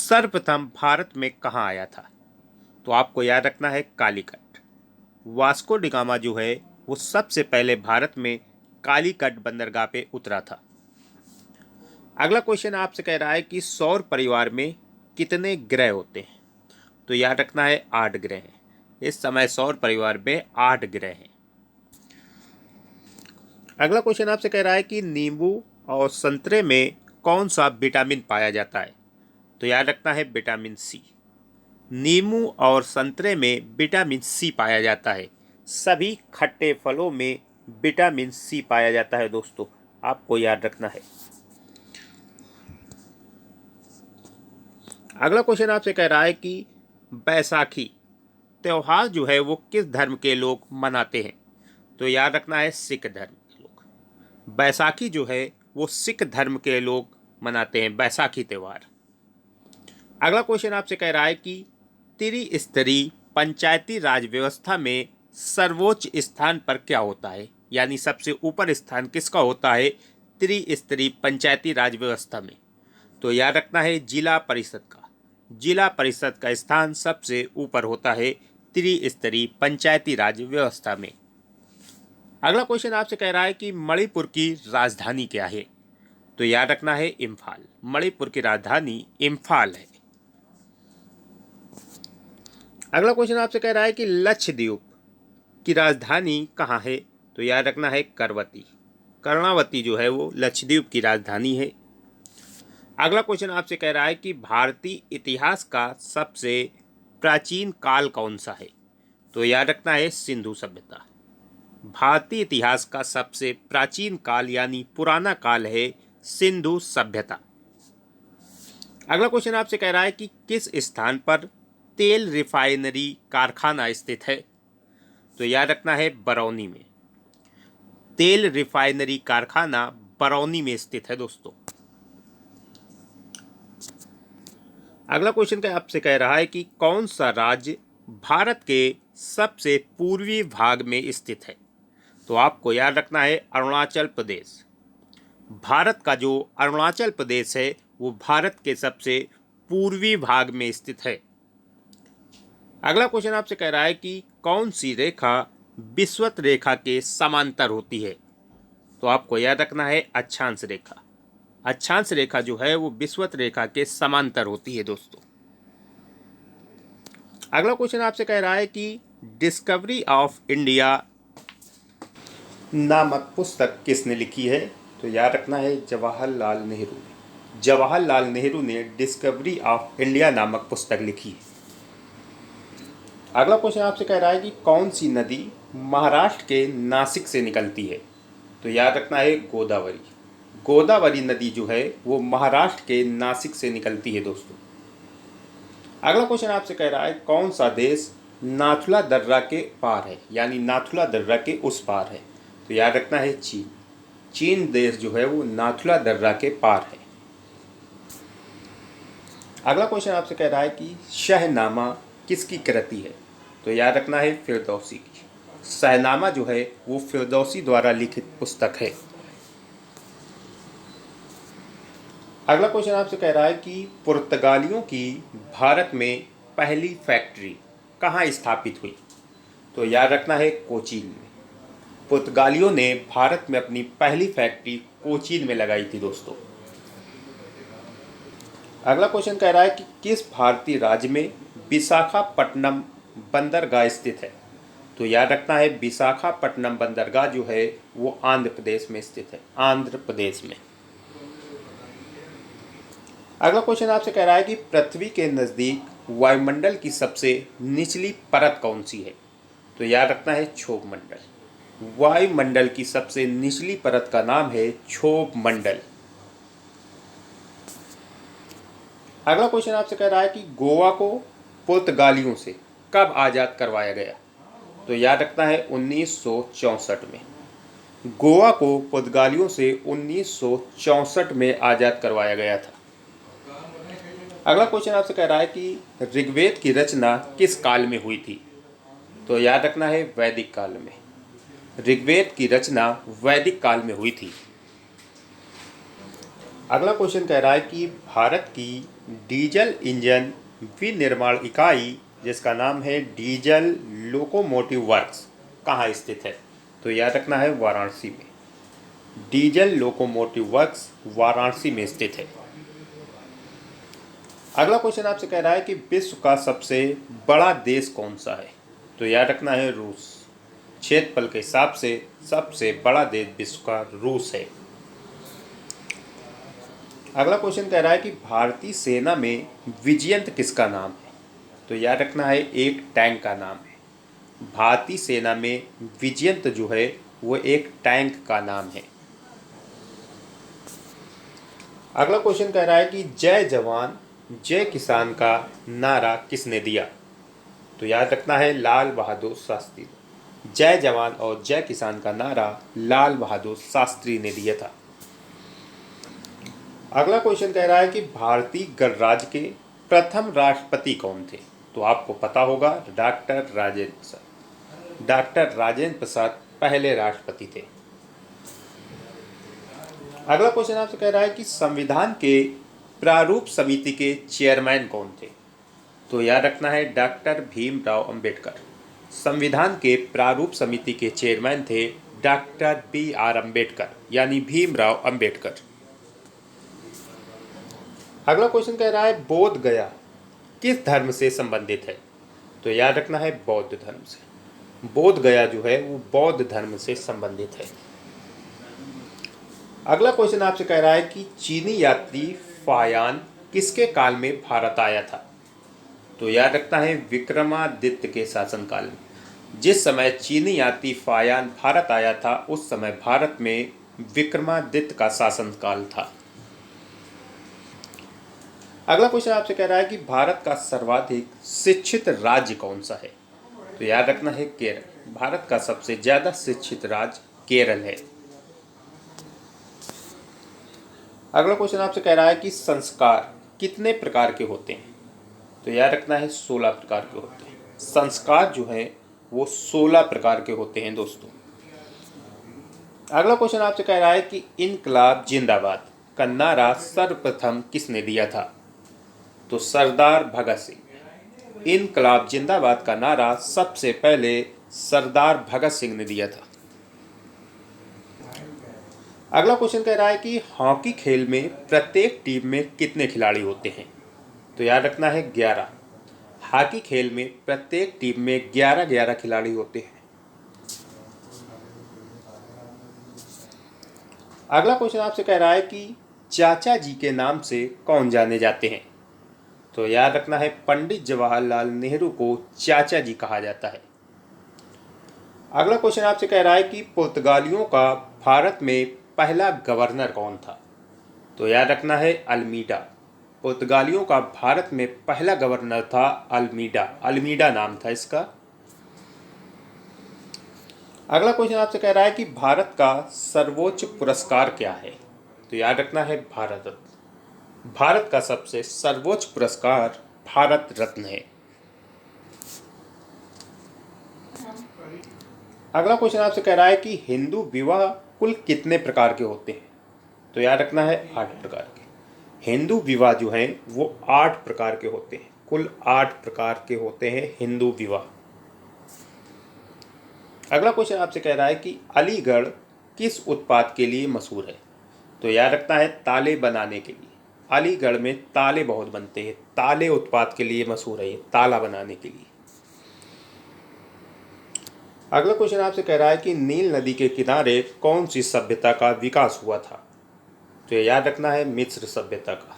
सर्वप्रथम भारत में कहाँ आया था? तो आपको याद रखना है कालीकट। वास्को डी गामा जो है वो सबसे पहले भारत में कालीकट बंदरगाह पे उतरा था। अगला क्वेश्चन आपसे कह रहा है कि सौर परिवार में कितने ग्रह होते हैं? तो याद रखना है 8 ग्रह हैं। इस समय सौर परिवार में 8 ग्रह हैं। अगला क्वेश्चन आपसे कह रहा है कि नींबू और संतरे में कौन सा विटामिन पाया जाता है? तो याद रखना है विटामिन सी। नींबू और संतरे में विटामिन सी पाया जाता है। सभी खट्टे फलों में विटामिन सी पाया जाता है दोस्तों, आपको याद रखना है। अगला क्वेश्चन आपसे कह रहा है कि बैसाखी त्योहार जो है वो किस धर्म के लोग मनाते हैं? तो याद रखना है सिख धर्म के लोग। बैसाखी जो है वो सिख धर्म के लोग मनाते हैं बैसाखी त्यौहार। अगला क्वेश्चन आपसे कह रहा है कि त्रिस्तरीय पंचायती राज व्यवस्था में सर्वोच्च स्थान पर क्या होता है, यानी सबसे ऊपर स्थान किसका होता है त्रिस्तरीय पंचायती राज व्यवस्था में? तो याद रखना है जिला परिषद का। जिला परिषद का स्थान सबसे ऊपर होता है त्रिस्तरीय पंचायती राज व्यवस्था में। अगला क्वेश्चन आपसे कह रहा है कि मणिपुर की राजधानी क्या है? तो याद रखना है इम्फाल। मणिपुर की राजधानी इम्फाल है। अगला क्वेश्चन आपसे कह रहा है कि लक्षद्वीप की राजधानी कहाँ है? तो याद रखना है करवती। कर्णावती जो है वो लक्षद्वीप की राजधानी है। अगला क्वेश्चन आपसे कह रहा है कि भारतीय इतिहास का सबसे प्राचीन काल कौन सा है? तो याद रखना है सिंधु सभ्यता। भारतीय इतिहास का सबसे प्राचीन काल यानी पुराना काल है सिंधु सभ्यता। अगला क्वेश्चन आपसे कह रहा है कि किस स्थान पर तेल रिफाइनरी कारखाना स्थित है? तो याद रखना है बरौनी में। तेल रिफाइनरी कारखाना बरौनी में स्थित है दोस्तों। अगला क्वेश्चन का आपसे कह रहा है कि कौन सा राज्य भारत के सबसे पूर्वी भाग में स्थित है? तो आपको याद रखना है अरुणाचल प्रदेश। भारत का जो अरुणाचल प्रदेश है वो भारत के सबसे पूर्वी भाग में स्थित है। अगला क्वेश्चन आपसे कह रहा है कि कौन सी रेखा विषुवत रेखा के समांतर होती है? तो आपको याद रखना है अक्षांश रेखा। अक्षांश रेखा जो है वो विषुवत रेखा के समांतर होती है दोस्तों। अगला क्वेश्चन आपसे कह रहा है कि डिस्कवरी ऑफ इंडिया नामक पुस्तक किसने लिखी है? तो याद रखना है जवाहरलाल नेहरू ने। जवाहरलाल नेहरू ने डिस्कवरी ऑफ इंडिया नामक पुस्तक लिखी है। अगला क्वेश्चन आपसे कह रहा है कि कौन सी नदी महाराष्ट्र के नासिक से निकलती है? तो याद रखना है गोदावरी। गोदावरी नदी जो है वो महाराष्ट्र के नासिक से निकलती है दोस्तों। अगला क्वेश्चन आपसे कह रहा है कौन सा देश नाथुला दर्रा के पार है, यानी नाथुला दर्रा के उस पार है? तो याद रखना है चीन। चीन देश जो है वो नाथुला दर्रा के पार है। अगला क्वेश्चन आपसे कह रहा है कि शहनामा किसकी कृति है? तो याद रखना है फिरदौसी की। शहनामा जो है वो फिरदौसी द्वारा लिखित पुस्तक है। अगला क्वेश्चन आपसे कह रहा है कि पुर्तगालियों की भारत में पहली फैक्ट्री कहाँ स्थापित हुई? तो याद रखना है कोचीन में। पुर्तगालियों ने भारत में अपनी पहली फैक्ट्री कोचीन में लगाई थी दोस्तों। अगला क्वेश्चन कह रहा है कि किस भारतीय राज्य में विशाखापट्टनम बंदरगाह स्थित है? तो याद रखना है विशाखापट्टनम बंदरगाह जो है वो आंध्र प्रदेश में स्थित है, आंध्र प्रदेश में। अगला क्वेश्चन आपसे कह रहा है कि पृथ्वी के नज़दीक वायुमंडल की सबसे निचली परत कौन सी है? तो याद रखना है क्षोभ मंडल। वायुमंडल की सबसे निचली परत का नाम है क्षोभ मंडल। अगला क्वेश्चन आपसे कह रहा है कि गोवा को पुर्तगालियों से कब आज़ाद करवाया गया? तो याद रखना है 1964 में। गोवा को पुर्तगालियों से 1964 में आज़ाद करवाया गया था। अगला क्वेश्चन आपसे कह रहा है कि ऋग्वेद की रचना किस काल में हुई थी? तो याद रखना है वैदिक काल में। ऋग्वेद की रचना वैदिक काल में हुई थी। अगला क्वेश्चन कह रहा है कि भारत की डीजल इंजन विनिर्माण इकाई जिसका नाम है डीजल लोकोमोटिव वर्क्स कहाँ स्थित है? तो याद रखना है वाराणसी में। डीजल लोकोमोटिव वर्क्स वाराणसी में स्थित है। अगला क्वेश्चन आपसे कह रहा है कि विश्व का सबसे बड़ा देश कौन सा है? तो याद रखना है रूस। क्षेत्रफल के हिसाब से सबसे बड़ा देश विश्व का रूस है। अगला क्वेश्चन कह रहा है कि भारतीय सेना में विजयंत किसका नाम है? तो याद रखना है एक टैंक का नाम है। भारतीय सेना में विजयंत जो है वो एक टैंक का नाम है। अगला क्वेश्चन कह रहा है कि जय जवान जय किसान का नारा किसने दिया? तो याद रखना है लाल बहादुर शास्त्री। जय जवान और जय किसान का नारा लाल बहादुर शास्त्री ने दिया था। अगला क्वेश्चन कह रहा है कि भारतीय गणराज्य के प्रथम राष्ट्रपति कौन थे? तो आपको पता होगा डॉक्टर राजेंद्र प्रसाद। डॉक्टर राजेंद्र प्रसाद पहले राष्ट्रपति थे। अगला क्वेश्चन आपसे कह रहा है कि संविधान के प्रारूप समिति के चेयरमैन कौन थे? तो याद रखना है डॉक्टर भीमराव अंबेडकर। संविधान के प्रारूप समिति के चेयरमैन थे डॉक्टर BR अंबेडकर यानी भीमराव अंबेडकर। अगला क्वेश्चन कह रहा है बोध गया किस धर्म से संबंधित है? तो याद रखना है बौद्ध धर्म से। बोध गया जो है वो बौद्ध धर्म से संबंधित है। अगला क्वेश्चन आपसे कह रहा है कि चीनी यात्री फायान किसके काल में भारत आया था? तो याद रखना है विक्रमादित्य के शासनकाल में। जिस समय चीनी यात्री फायान भारत आया था उस समय भारत में विक्रमादित्य का शासनकाल था। अगला क्वेश्चन आपसे कह रहा है कि भारत का सर्वाधिक शिक्षित राज्य कौन सा है? तो याद रखना है केरल। भारत का सबसे ज्यादा शिक्षित राज्य केरल है। अगला क्वेश्चन आपसे कह रहा है कि संस्कार कितने प्रकार के होते हैं? तो याद रखना है 16 प्रकार के होते हैं। संस्कार जो है वो 16 प्रकार के होते हैं दोस्तों। अगला क्वेश्चन आपसे कह रहा है कि इनकलाब जिंदाबाद का नारा सर्वप्रथम किसने दिया था? तो सरदार भगत सिंह। इनकलाब जिंदाबाद का नारा सबसे पहले सरदार भगत सिंह ने दिया था। अगला क्वेश्चन कह रहा है कि हॉकी खेल में प्रत्येक टीम में कितने खिलाड़ी होते हैं? तो याद रखना है 11। हॉकी खेल में प्रत्येक टीम में 11-11 खिलाड़ी होते हैं। अगला क्वेश्चन आपसे कह रहा है कि चाचा जी के नाम से कौन जाने जाते हैं? तो याद रखना है पंडित जवाहरलाल नेहरू को चाचा जी कहा जाता है। अगला क्वेश्चन आपसे कह रहा है कि पुर्तगालियों का भारत में पहला गवर्नर कौन था? तो याद रखना है अल्मीडा। पुर्तगालियों का भारत में पहला गवर्नर था अल्मीडा। अल्मीडा नाम था इसका। अगला क्वेश्चन आपसे कह रहा है कि भारत का सर्वोच्च पुरस्कार क्या है? तो याद रखना है भारत रत्न। भारत का सबसे सर्वोच्च पुरस्कार भारत रत्न है। अगला क्वेश्चन आपसे कह रहा है कि हिंदू विवाह कुल कितने प्रकार के होते हैं? तो याद रखना है 8 प्रकार के। हिंदू विवाह जो हैं वो 8 प्रकार के होते हैं। कुल 8 प्रकार के होते हैं हिंदू विवाह। अगला क्वेश्चन आपसे कह रहा है कि अलीगढ़ किस उत्पाद के लिए मशहूर है? तो याद रखना है ताले बनाने के लिए। अलीगढ़ में ताले बहुत बनते हैं। ताले उत्पाद के लिए मशहूर है ये, ताला बनाने के लिए। अगला क्वेश्चन आपसे कह रहा है कि नील नदी के किनारे कौन सी सभ्यता का विकास हुआ था? तो याद रखना है मिस्र सभ्यता का।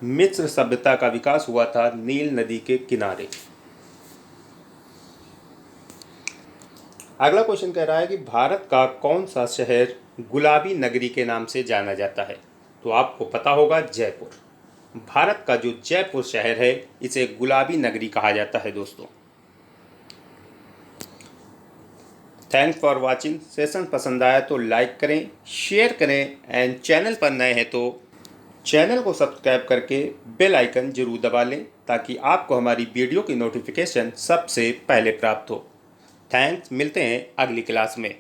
मिस्र सभ्यता का विकास हुआ था नील नदी के किनारे। अगला क्वेश्चन कह रहा है कि भारत का कौन सा शहर गुलाबी नगरी के नाम से जाना जाता है? तो आपको पता होगा जयपुर। भारत का जो जयपुर शहर है इसे गुलाबी नगरी कहा जाता है दोस्तों। Thanks for watching. सेशन पसंद आया तो लाइक करें, शेयर करें एंड चैनल पर नए हैं तो चैनल को सब्सक्राइब करके बेल आइकन जरूर दबा लें ताकि आपको हमारी वीडियो की नोटिफिकेशन सबसे पहले प्राप्त हो। थैंक्स। मिलते हैं अगली क्लास में।